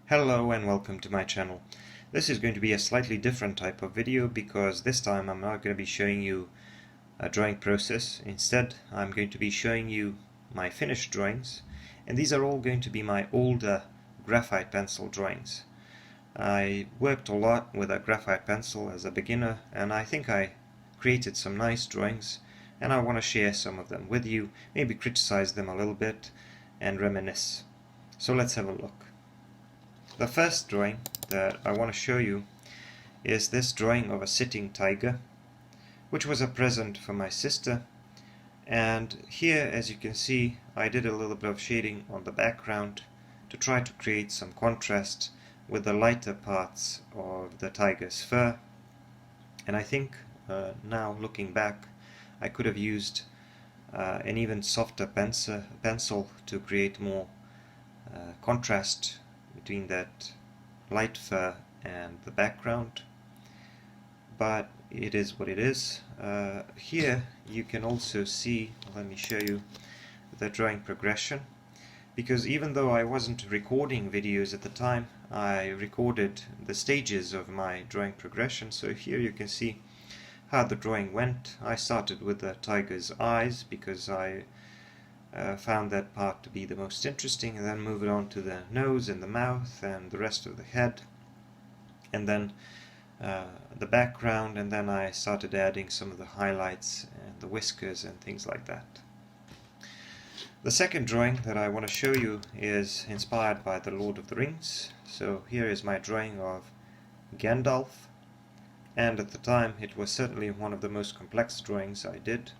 Hello and welcome to my channel. This is going to be a slightly different type of video because this time I'm not going to be showing you a drawing process. Instead, I'm going to be showing you my finished drawings, and these are all going to be my older graphite pencil drawings. I worked a lot with a graphite pencil as a beginner, and I think I created some nice drawings, and I want to share some of them with you, maybe criticize them a little bit and reminisce. So let's have a look. The first drawing that I want to show you is this drawing of a sitting tiger, which was a present for my sister. And here, as you can see, I did a little bit of shading on the background to try to create some contrast with the lighter parts of the tiger's fur. And I think now looking back, I could have used an even softer pencil to create more contrast between that light fur and the background, but it is what it is. Here you can also see, let me show you the drawing progression, because even though I wasn't recording videos at the time, I recorded the stages of my drawing progression. So here you can see how the drawing went. I started with the tiger's eyes because I found that part to be the most interesting, and then moved on to the nose and the mouth and the rest of the head, and then the background, and then I started adding some of the highlights and the whiskers and things like that. The second drawing that I want to show you is inspired by the Lord of the Rings. So here is my drawing of Gandalf, and at the time it was certainly one of the most complex drawings I did.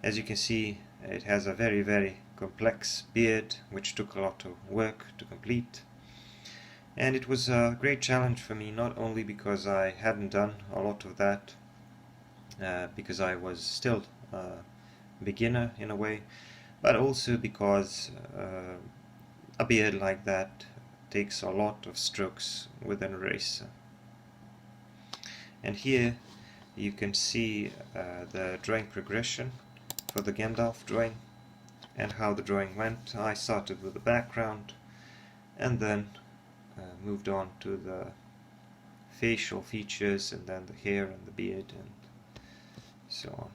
As you can see, it has a very complex beard, which took a lot of work to complete. And it was a great challenge for me, not only because I hadn't done a lot of that, because I was still a beginner in a way, but also because a beard like that takes a lot of strokes with an eraser. And here you can see the drawing progression for the Gandalf drawing and how the drawing went. I started with the background and then moved on to the facial features and then the hair and the beard and so on.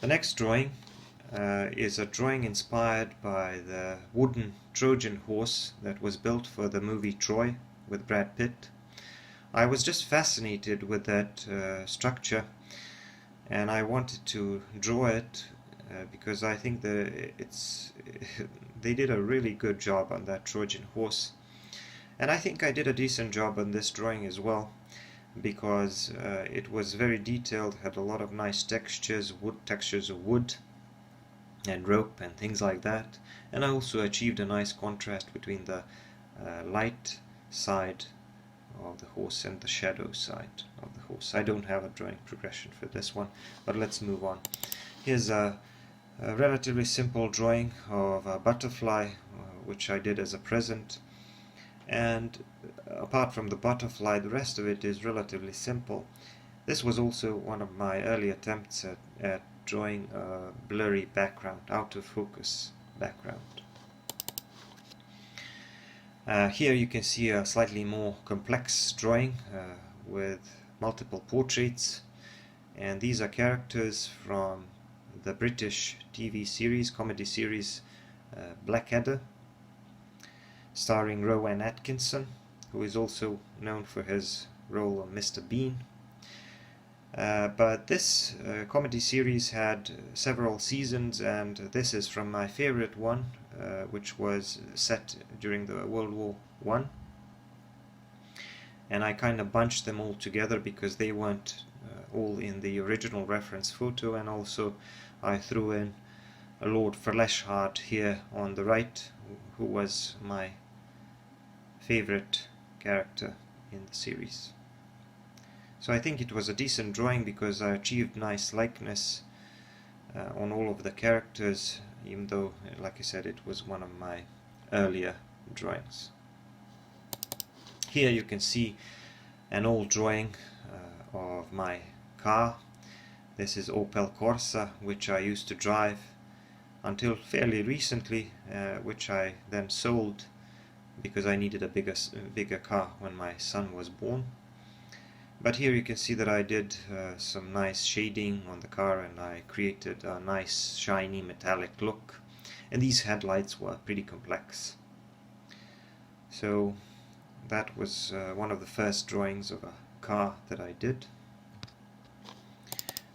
The next drawing is a drawing inspired by the wooden Trojan horse that was built for the movie Troy with Brad Pitt. I was just fascinated with that structure, and I wanted to draw it because I think that they did a really good job on that Trojan horse, and I think I did a decent job on this drawing as well, because it was very detailed, had a lot of nice textures of wood and rope and things like that, and I also achieved a nice contrast between the light side of the horse and the shadow side of the horse. I don't have a drawing progression for this one, but let's move on. Here's a relatively simple drawing of a butterfly, which I did as a present, and apart from the butterfly, the rest of it is relatively simple. This was also one of my early attempts at drawing a blurry background, out of focus background. Here you can see a slightly more complex drawing with multiple portraits, and these are characters from the British TV series, comedy series Blackadder, starring Rowan Atkinson, who is also known for his role of Mr. Bean. But this comedy series had several seasons, and this is from my favorite one, which was set during the World War I. And I kind of bunched them all together because they weren't all in the original reference photo, and also I threw in a Lord Fleshheart here on the right, who was my favorite character in the series. So I think it was a decent drawing because I achieved nice likeness on all of the characters, even though, like I said, it was one of my earlier drawings. Here you can see an old drawing of my car. This is Opel Corsa, which I used to drive until fairly recently, which I then sold because I needed a bigger car when my son was born. But here you can see that I did some nice shading on the car, and I created a nice shiny metallic look, and these headlights were pretty complex. So that was one of the first drawings of a car that I did.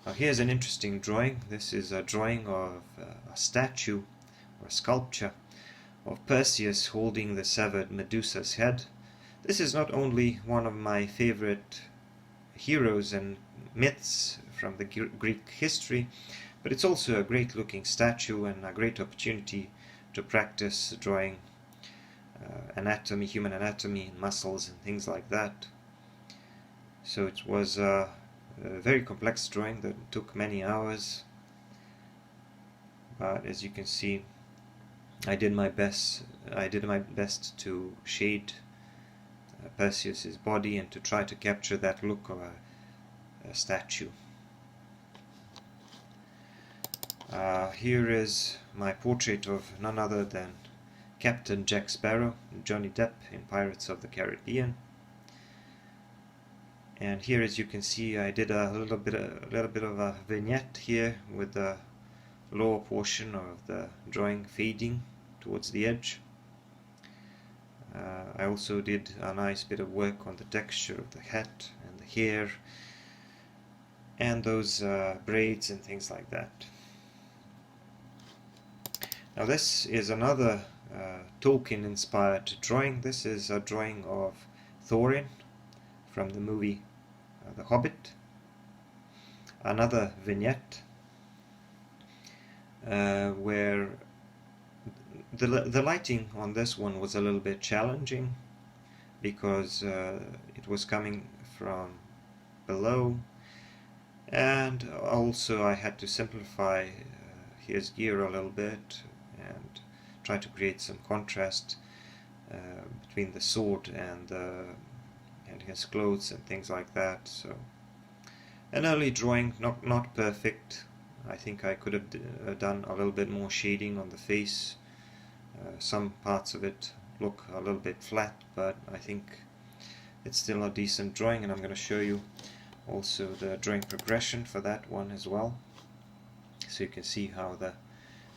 Now here's an interesting drawing. This is a drawing of a statue or a sculpture of Perseus holding the severed Medusa's head. This is not only one of my favorite heroes and myths from the Greek history, but it's also a great looking statue and a great opportunity to practice drawing anatomy, human anatomy and muscles and things like that. So it was a very complex drawing that took many hours, but as you can see, I did my best to shade Perseus's body and to try to capture that look of a statue. Here is my portrait of none other than Captain Jack Sparrow, Johnny Depp in Pirates of the Caribbean. And here, as you can see, I did a little bit of a vignette here with the lower portion of the drawing fading towards the edge. I also did a nice bit of work on the texture of the hat and the hair and those braids and things like that. Now this is another Tolkien inspired drawing. This is a drawing of Thorin from the movie The Hobbit. Another vignette where the lighting on this one was a little bit challenging because it was coming from below, and also I had to simplify his gear a little bit and try to create some contrast between the sword and his clothes and things like that. So an early drawing, not perfect. I think I could have done a little bit more shading on the face. Some parts of it look a little bit flat, but I think it's still a decent drawing, and I'm going to show you also the drawing progression for that one as well, so you can see how the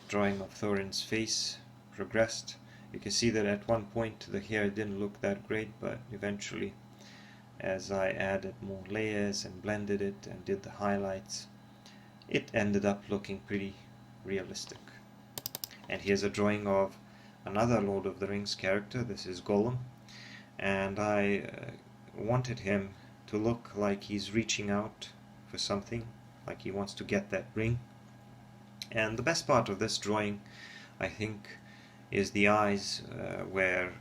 drawing of Thorin's face progressed. You can see that at one point the hair didn't look that great, but eventually, as I added more layers and blended it and did the highlights, it ended up looking pretty realistic. And here's a drawing of another Lord of the Rings character. This is Gollum, and I wanted him to look like he's reaching out for something, like he wants to get that ring. And the best part of this drawing, I think, is the eyes, where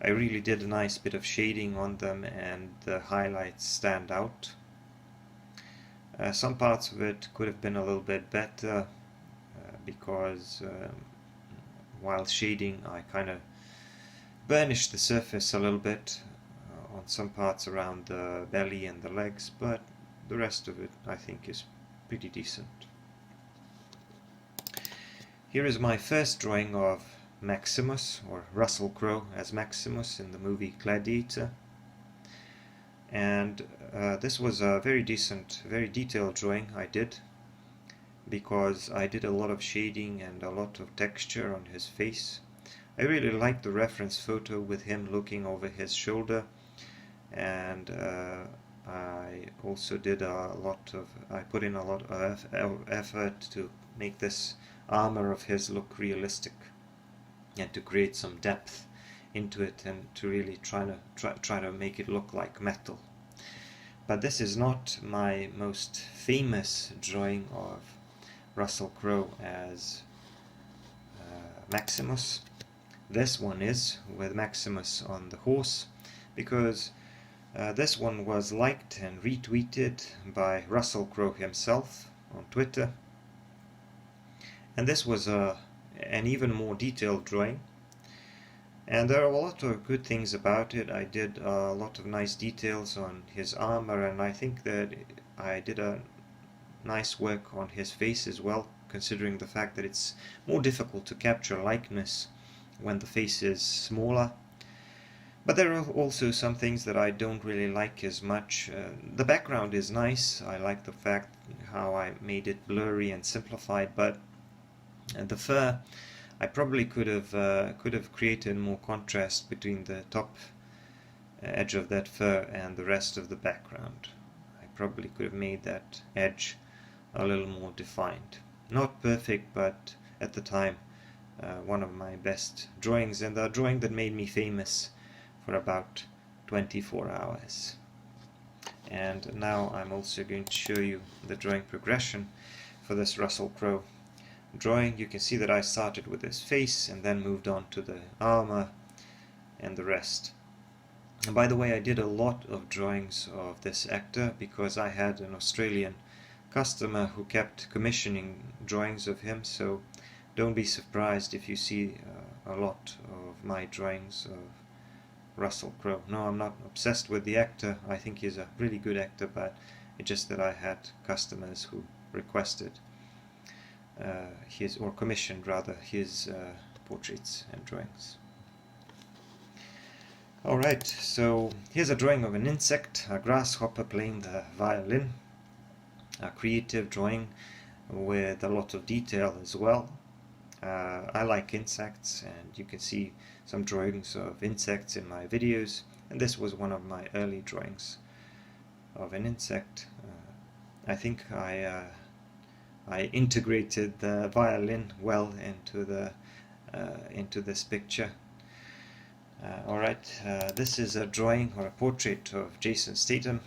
I really did a nice bit of shading on them and the highlights stand out. Some parts of it could have been a little bit better because while shading I kind of burnished the surface a little bit on some parts around the belly and the legs, but the rest of it I think is pretty decent. Here is my first drawing of Maximus, or Russell Crowe as Maximus in the movie Gladiator, and this was a very decent, very detailed drawing I did, because I did a lot of shading and a lot of texture on his face. I really liked the reference photo with him looking over his shoulder, and I also did I put in a lot of effort to make this armor of his look realistic and to create some depth into it and to really try to make it look like metal. But this is not my most famous drawing of Russell Crowe as Maximus. This one is with Maximus on the horse, because this one was liked and retweeted by Russell Crowe himself on Twitter, and this was an even more detailed drawing, and there are a lot of good things about it. I did a lot of nice details on his armor, and I think that I did a nice work on his face as well. considering the fact that it's more difficult to capture likeness when the face is smaller. But there are also some things that I don't really like as much. The background is nice. I like the fact how I made it blurry and simplified, but the fur, I probably could have created more contrast between the top edge of that fur and the rest of the background. I probably could have made that edge a little more defined. Not perfect, but at the time one of my best drawings, and a drawing that made me famous for about 24 hours. And now I'm also going to show you the drawing progression for this Russell Crowe drawing. You can see that I started with his face and then moved on to the armor and the rest. And by the way, I did a lot of drawings of this actor because I had an Australian customer who kept commissioning drawings of him, so don't be surprised if you see a lot of my drawings of Russell Crowe. No, I'm not obsessed with the actor. I think he's a really good actor, but it's just that I had customers who requested or commissioned rather, his portraits and drawings. Alright, so here's a drawing of an insect, a grasshopper playing the violin. A creative drawing with a lot of detail as well. I like insects, and you can see some drawings of insects in my videos, and this was one of my early drawings of an insect. I think I integrated the violin well into this picture. Alright, this is a drawing or a portrait of Jason Statham.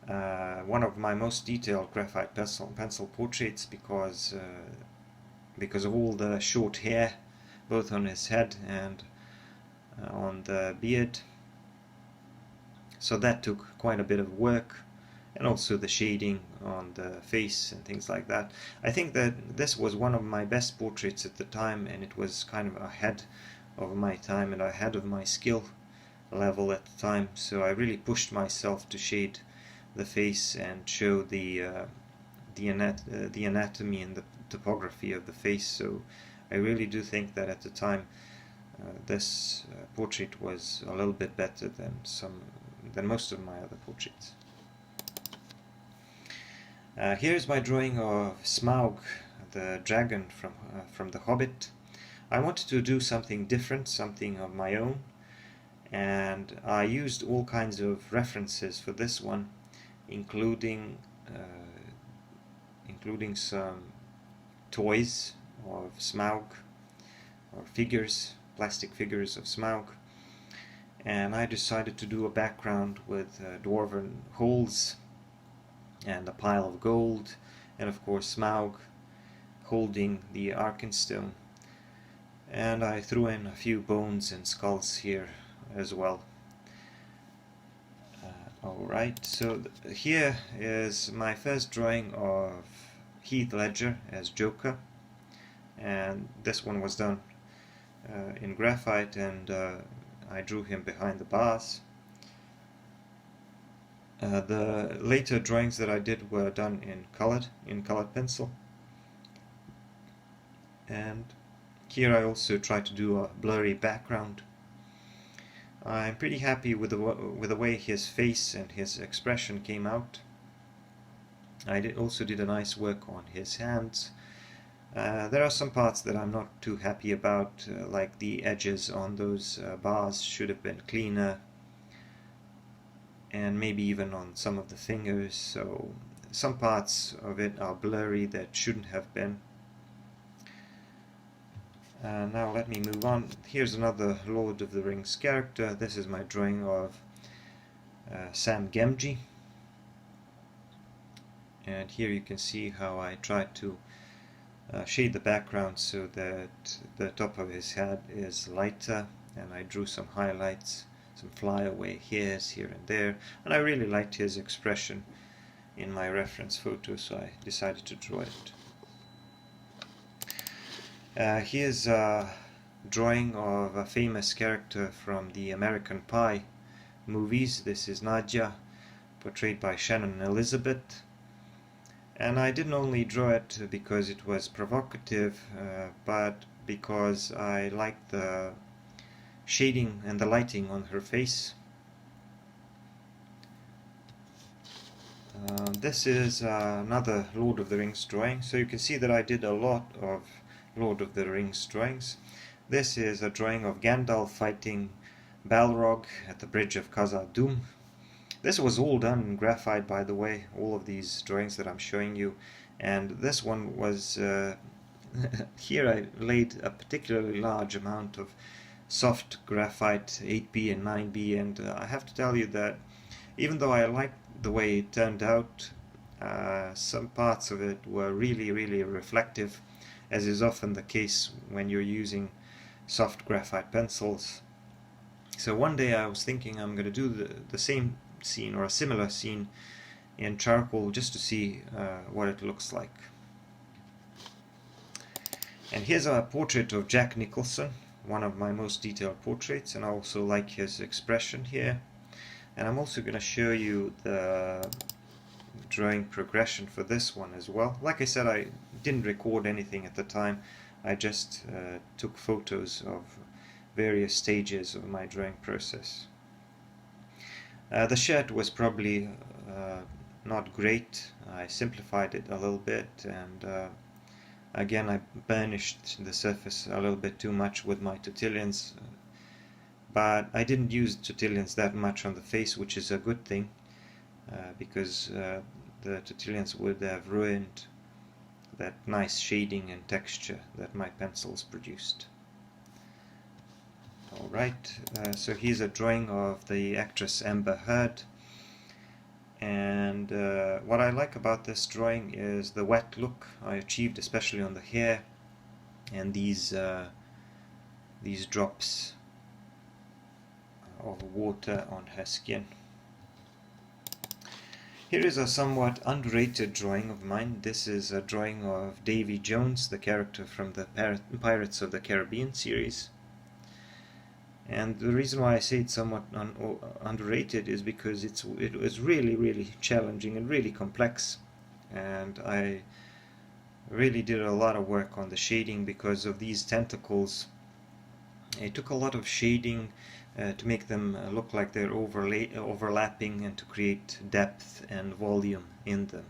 One of my most detailed graphite pencil portraits because of all the short hair, both on his head and on the beard. So that took quite a bit of work, and also the shading on the face and things like that. I think that this was one of my best portraits at the time, and it was kind of ahead of my time and ahead of my skill level at the time, so I really pushed myself to shade the face and show the anatomy and the topography of the face. So I really do think that at the time this portrait was a little bit better than most of my other portraits. Here's my drawing of Smaug, the dragon from The Hobbit. I wanted to do something different, something of my own, and I used all kinds of references for this one, including some toys of Smaug, or plastic figures of Smaug, and I decided to do a background with dwarven holes and a pile of gold, and of course Smaug holding the Arkenstone, and I threw in a few bones and skulls here as well. Alright, so here is my first drawing of Heath Ledger as Joker, and this one was done in graphite, and I drew him behind the bars. The later drawings that I did were done in colored pencil, and here I also tried to do a blurry background. I'm pretty happy with the way his face and his expression came out. I also did a nice work on his hands. There are some parts that I'm not too happy about, like the edges on those bars should have been cleaner, and maybe even on some of the fingers, so some parts of it are blurry that shouldn't have been. Now let me move on. Here's another Lord of the Rings character. This is my drawing of Samwise Gamgee, and here you can see how I tried to shade the background so that the top of his head is lighter, and I drew some highlights, some flyaway hairs here and there, and I really liked his expression in my reference photo, so I decided to draw it. Here's a drawing of a famous character from the American Pie movies. This is Nadia, portrayed by Shannon Elizabeth. And I didn't only draw it because it was provocative, but because I liked the shading and the lighting on her face. This is another Lord of the Rings drawing, so you can see that I did a lot of Lord of the Rings drawings. This is a drawing of Gandalf fighting Balrog at the bridge of Khazad-dûm. This was all done in graphite, by the way, all of these drawings that I'm showing you. And this one was, here I laid a particularly large amount of soft graphite 8B and 9B, and I have to tell you that even though I liked the way it turned out, some parts of it were really reflective, as is often the case when you're using soft graphite pencils. So one day I was thinking I'm going to do the same scene or a similar scene in charcoal just to see what it looks like. And here's a portrait of Jack Nicholson, one of my most detailed portraits, and I also like his expression here. And I'm also going to show you the drawing progression for this one as well. Like I said, I didn't record anything at the time. I just took photos of various stages of my drawing process. The shirt was probably not great. I simplified it a little bit, and again I burnished the surface a little bit too much with my Totilians. But I didn't use Totilians that much on the face, which is a good thing, because the Totilians would have ruined that nice shading and texture that my pencils produced. Alright, so here's a drawing of the actress Amber Heard, and what I like about this drawing is the wet look I achieved, especially on the hair, and these drops of water on her skin. Here is a somewhat underrated drawing of mine. This is a drawing of Davy Jones, the character from the Pirates of the Caribbean series. And the reason why I say it's somewhat underrated is because it was really challenging and really complex, and I really did a lot of work on the shading because of these tentacles. It took a lot of shading to make them look like they're overlapping and to create depth and volume in them.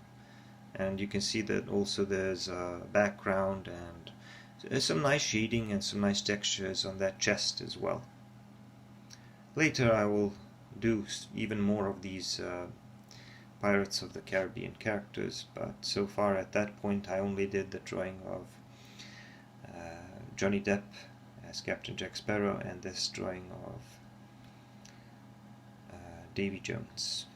And you can see that also there's a background and some nice shading and some nice textures on that chest as well. Later I will do even more of these Pirates of the Caribbean characters, but so far at that point I only did the drawing of Johnny Depp as Captain Jack Sparrow and this drawing of Davy Jones.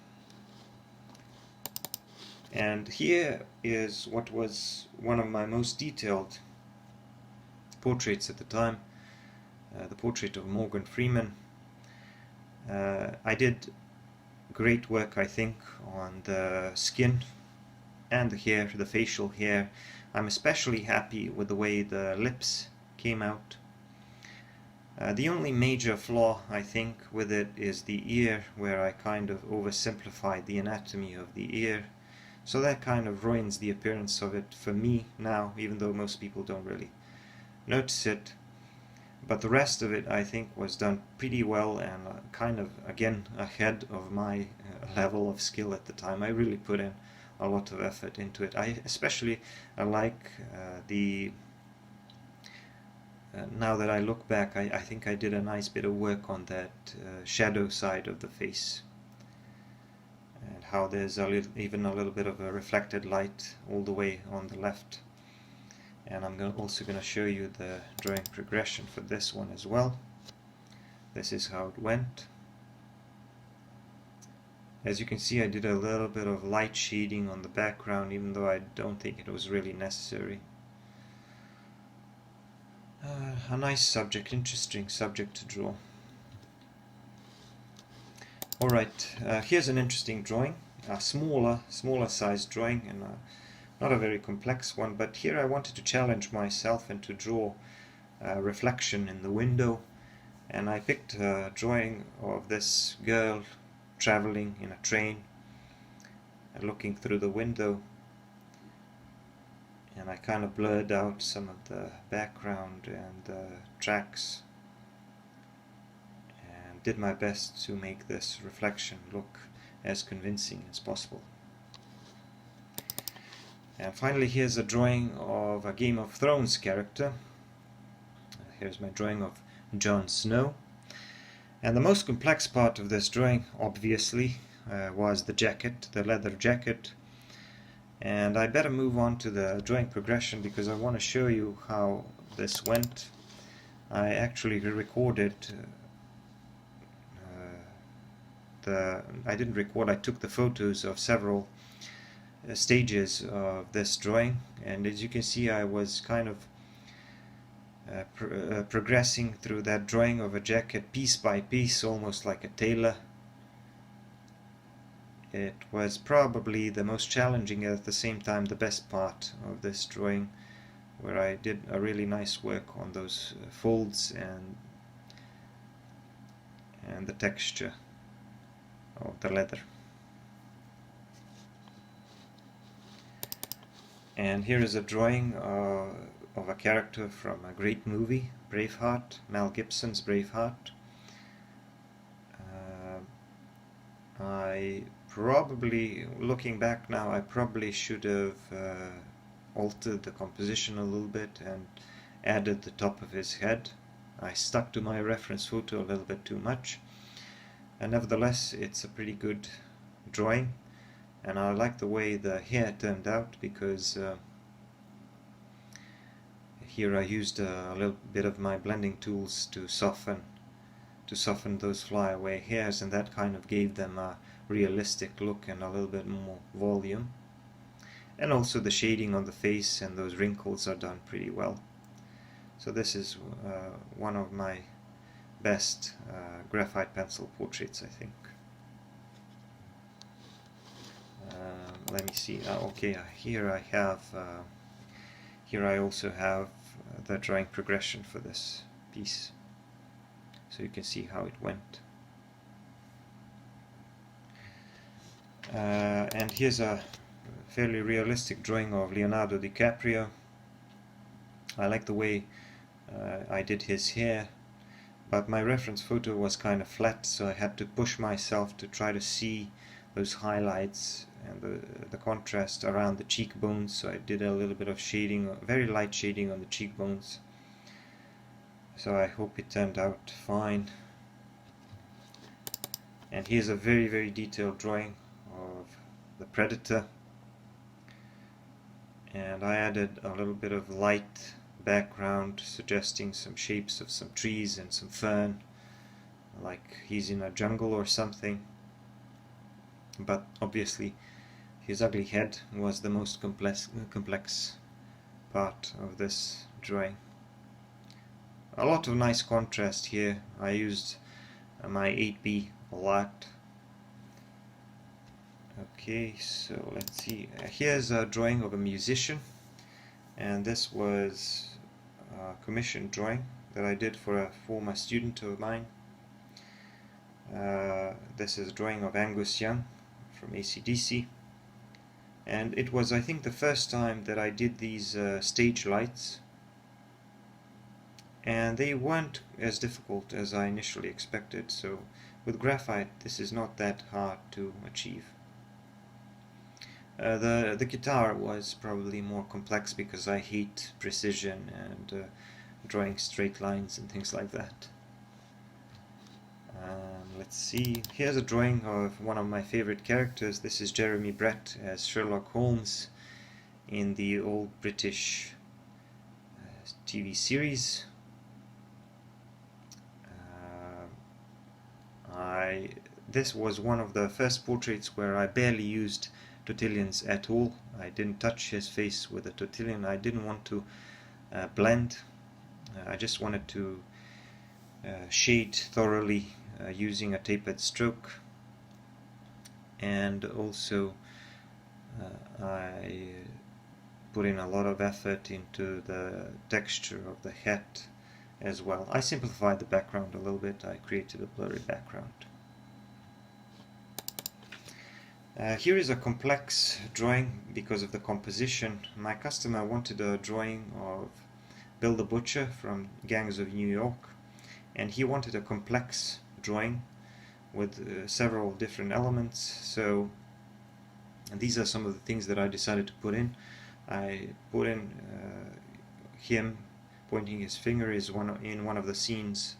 And here is what was one of my most detailed portraits at the time, the portrait of Morgan Freeman. I did great work, I think, on the skin and the hair, the facial hair. I'm especially happy with the way the lips came out. The only major flaw, I think, with it is the ear, where I kind of oversimplified the anatomy of the ear. So that kind of ruins the appearance of it for me now, even though most people don't really notice it. But the rest of it, I think, was done pretty well and kind of, again, ahead of my level of skill at the time. I really put in a lot of effort into it. I especially like the... now that I look back, I think I did a nice bit of work on that shadow side of the face, and how there's even a little bit of a reflected light all the way on the left. And I'm also going to show you the drawing progression for this one as well. This is how it went. As you can see, I did a little bit of light shading on the background, even though I don't think it was really necessary. A nice subject, interesting subject to draw. Alright, here's an interesting drawing, a smaller sized drawing, and not a very complex one, but here I wanted to challenge myself and to draw a reflection in the window, and I picked a drawing of this girl traveling in a train and looking through the window. and I kind of blurred out some of the background and the tracks and did my best to make this reflection look as convincing as possible. And finally, here's a drawing of a Game of Thrones character. Here's my drawing of Jon Snow. And the most complex part of this drawing, obviously, was the jacket, the leather jacket. And I better move on to the drawing progression because I want to show you how this went. I actually recorded I didn't record, I took the photos of several stages of this drawing, and as you can see I was kind of progressing through that drawing of a jacket piece by piece, almost like a tailor. It was probably the most challenging and at the same time the best part of this drawing, where I did a really nice work on those folds and the texture of the leather. And here is a drawing of a character from a great movie, Braveheart, Mel Gibson's Braveheart. I probably, looking back now, I probably should have altered the composition a little bit and added the top of his head. I stuck to my reference photo a little bit too much, and nevertheless it's a pretty good drawing, and I like the way the hair turned out because here I used a little bit of my blending tools to soften those flyaway hairs, and that kind of gave them a realistic look and a little bit more volume. And also the shading on the face and those wrinkles are done pretty well. So this is one of my best graphite pencil portraits, I think. Let me see. Okay, here I also have the drawing progression for this piece, so you can see how it went. And here's a fairly realistic drawing of Leonardo DiCaprio. I like the way I did his hair, but my reference photo was kind of flat, so I had to push myself to try to see those highlights and the contrast around the cheekbones, so I did a little bit of shading, very light shading on the cheekbones. So I hope it turned out fine. And here's a very, very detailed drawing of the Predator, and I added a little bit of light background suggesting some shapes of some trees and some fern, like he's in a jungle or something. But obviously his ugly head was the most complex part of this drawing. A lot of nice contrast here. I used my 8B a lot. Okay, so let's see. Here's a drawing of a musician, and this was a commissioned drawing that I did for a former student of mine. This is a drawing of Angus Young from AC/DC, and it was, I think, the first time that I did these stage lights, and they weren't as difficult as I initially expected. So with graphite this is not that hard to achieve. The guitar was probably more complex because I hate precision and drawing straight lines and things like that. Let's see, here's a drawing of one of my favorite characters. This is Jeremy Brett as Sherlock Holmes in the old British TV series. This was one of the first portraits where I barely used Totilians at all. I didn't touch his face with a Totilian. I didn't want to blend. I just wanted to shade thoroughly using a tapered stroke, and also I put in a lot of effort into the texture of the hat as well. I simplified the background a little bit. I created a blurry background. Here is a complex drawing because of the composition. My customer wanted a drawing of Bill the Butcher from Gangs of New York, and he wanted a complex drawing with several different elements. So these are some of the things that I decided to put in. I put in him pointing his finger is in one of the scenes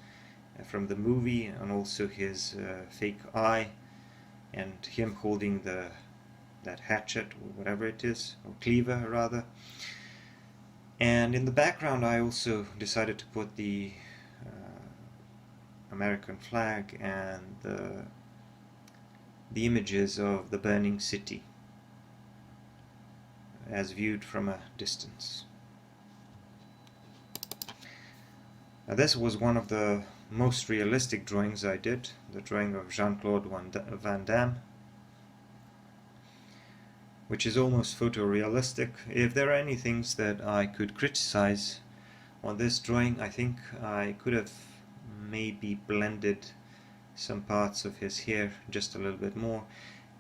from the movie, and also his fake eye, and him holding that hatchet or whatever it is, or cleaver rather. And in the background I also decided to put the American flag and the images of the burning city as viewed from a distance. Now, this was one of the most realistic drawings I did, the drawing of Jean-Claude Van Damme, which is almost photorealistic. If there are any things that I could criticize on this drawing, I think I could have maybe blended some parts of his hair just a little bit more,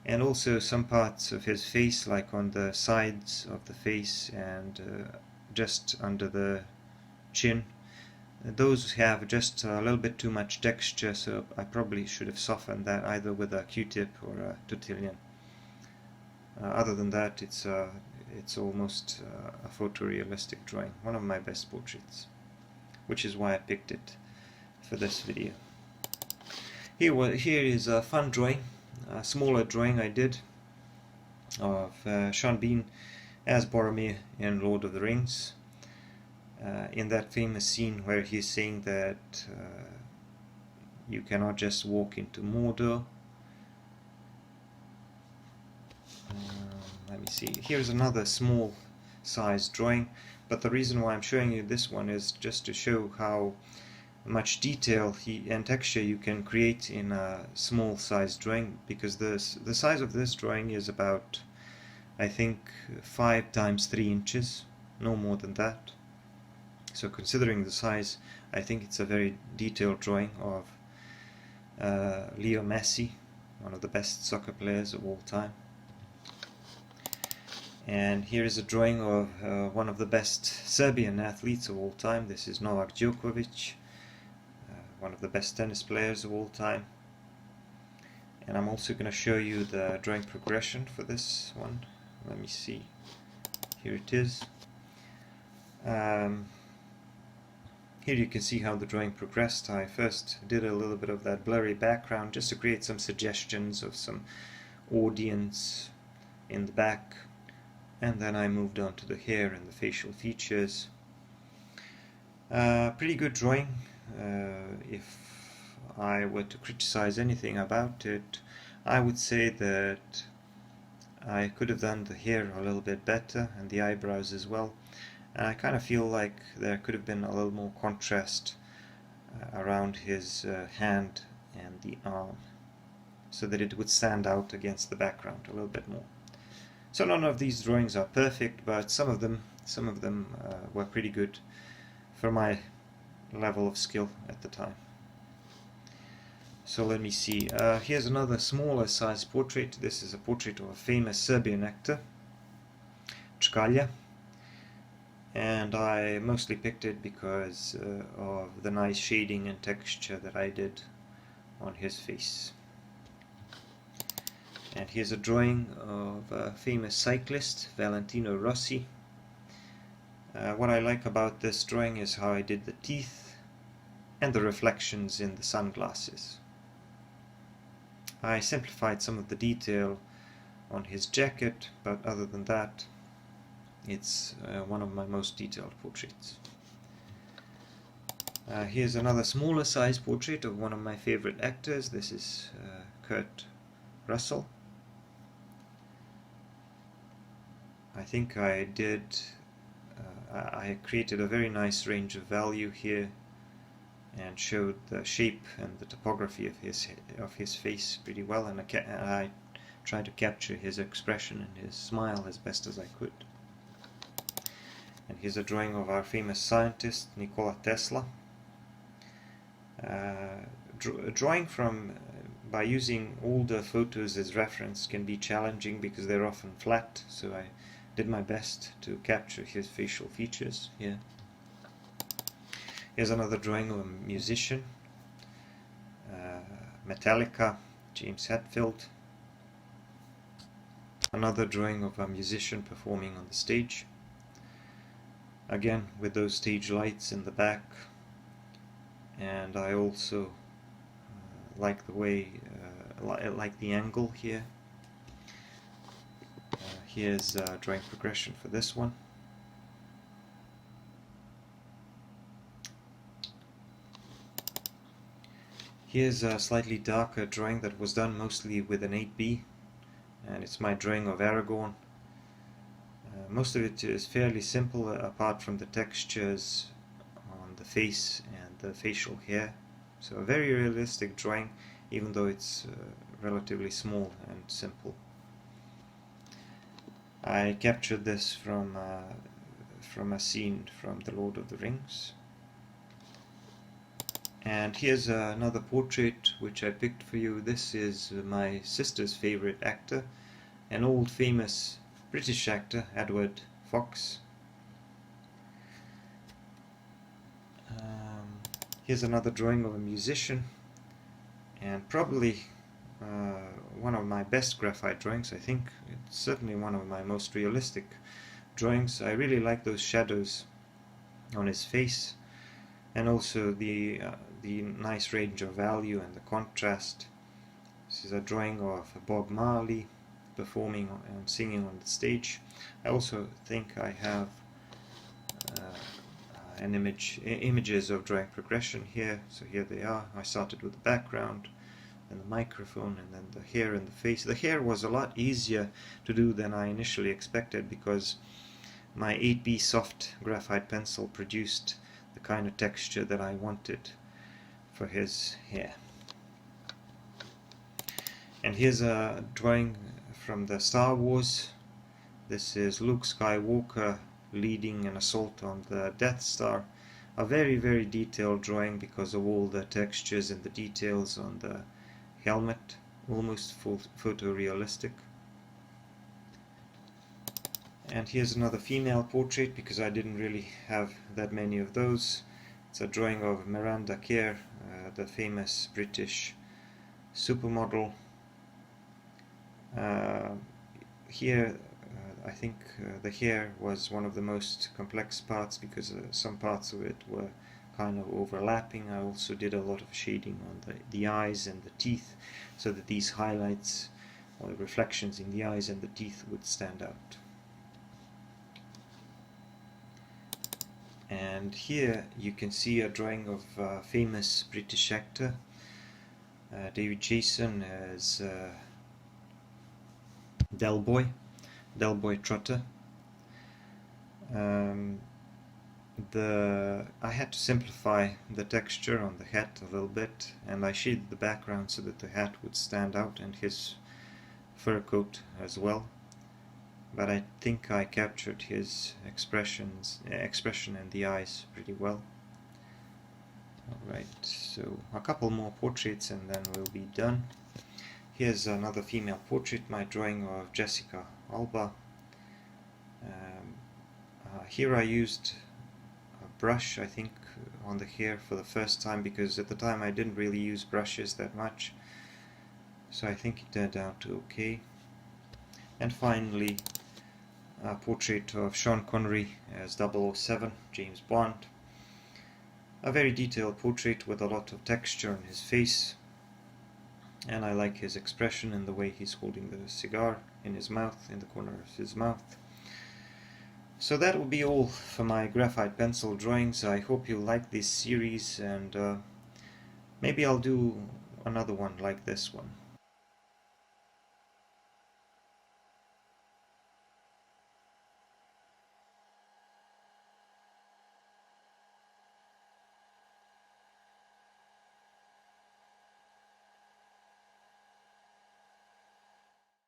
and also some parts of his face, like on the sides of the face and just under the chin. Those have just a little bit too much texture, so I probably should have softened that either with a Q-tip or a Tortillon. Other than that, it's almost a photorealistic drawing, one of my best portraits, which is why I picked it for this video. Here is a fun drawing, a smaller drawing I did of Sean Bean as Boromir in Lord of the Rings. In that famous scene where he's saying that you cannot just walk into Mordor. Let me see. Here's another small size drawing, but the reason why I'm showing you this one is just to show how much detail and texture you can create in a small size drawing, because the size of this drawing is about, I think, 5 times 3 inches, no more than that. So considering the size, I think it's a very detailed drawing of Leo Messi, one of the best soccer players of all time. And here is a drawing of one of the best Serbian athletes of all time. This is Novak Djokovic, one of the best tennis players of all time. And I'm also going to show you the drawing progression for this one. Let me see. Here it is. Here you can see how the drawing progressed. I first did a little bit of that blurry background just to create some suggestions of some audience in the back, and then I moved on to the hair and the facial features. Pretty good drawing. If I were to criticize anything about it, I would say that I could have done the hair a little bit better and the eyebrows as well. And I kind of feel like there could have been a little more contrast around his hand and the arm, so that it would stand out against the background a little bit more. So none of these drawings are perfect, but some of them were pretty good for my level of skill at the time. So let me see. Here's another smaller size portrait. This is a portrait of a famous Serbian actor, Čkalja. And I mostly picked it because of the nice shading and texture that I did on his face. And here's a drawing of a famous cyclist, Valentino Rossi. What I like about this drawing is how I did the teeth and the reflections in the sunglasses. I simplified some of the detail on his jacket, but other than that, it's one of my most detailed portraits. Here's another smaller size portrait of one of my favorite actors. This is Kurt Russell. I think I created a very nice range of value here and showed the shape and the topography of his face pretty well, and I tried to capture his expression and his smile as best as I could. And here's a drawing of our famous scientist, Nikola Tesla. A drawing from by using older photos as reference can be challenging because they're often flat, so I did my best to capture his facial features here. Here's another drawing of a musician, Metallica, James Hetfield. Another drawing of a musician performing on the stage, again with those stage lights in the back. And I also like the way, like the angle here. Here's drawing progression for this one. Here's a slightly darker drawing that was done mostly with an 8B, and it's my drawing of Aragorn. Most of it is fairly simple apart from the textures on the face and the facial hair. So a very realistic drawing, even though it's relatively small and simple. I captured this from a scene from The Lord of the Rings. And here's another portrait which I picked for you. This is my sister's favorite actor, an old famous British actor, Edward Fox. Here's another drawing of a musician, and probably one of my best graphite drawings. I think it's certainly one of my most realistic drawings. I really like those shadows on his face, and also the nice range of value and the contrast. This is a drawing of Bob Marley performing and singing on the stage. I also think I have images of drawing progression here. So here they are. I started with the background, and the microphone, and then the hair and the face. The hair was a lot easier to do than I initially expected because my 8B soft graphite pencil produced the kind of texture that I wanted for his hair. And here's a drawing from the Star Wars. This is Luke Skywalker leading an assault on the Death Star. A very, very detailed drawing because of all the textures and the details on the helmet, almost photorealistic. And here's another female portrait because I didn't really have that many of those. It's a drawing of Miranda Kerr, the famous British supermodel. Here I think the hair was one of the most complex parts because some parts of it were kind of overlapping. I also did a lot of shading on the eyes and the teeth so that these highlights or reflections in the eyes and the teeth would stand out. And here you can see a drawing of a famous British actor, Davy Jones as Delboy Trotter. I had to simplify the texture on the hat a little bit, and I shaded the background so that the hat would stand out and his fur coat as well. But I think I captured his expression in the eyes pretty well. Alright, so a couple more portraits and then we'll be done. Here's another female portrait, my drawing of Jessica Alba. Here I used a brush, I think, on the hair for the first time because at the time I didn't really use brushes that much. So I think it turned out okay. And finally, a portrait of Sean Connery as 007, James Bond. A very detailed portrait with a lot of texture on his face, and I like his expression and the way he's holding the cigar in his mouth, in the corner of his mouth. So that will be all for my graphite pencil drawings. I hope you like this series, and maybe I'll do another one like this one.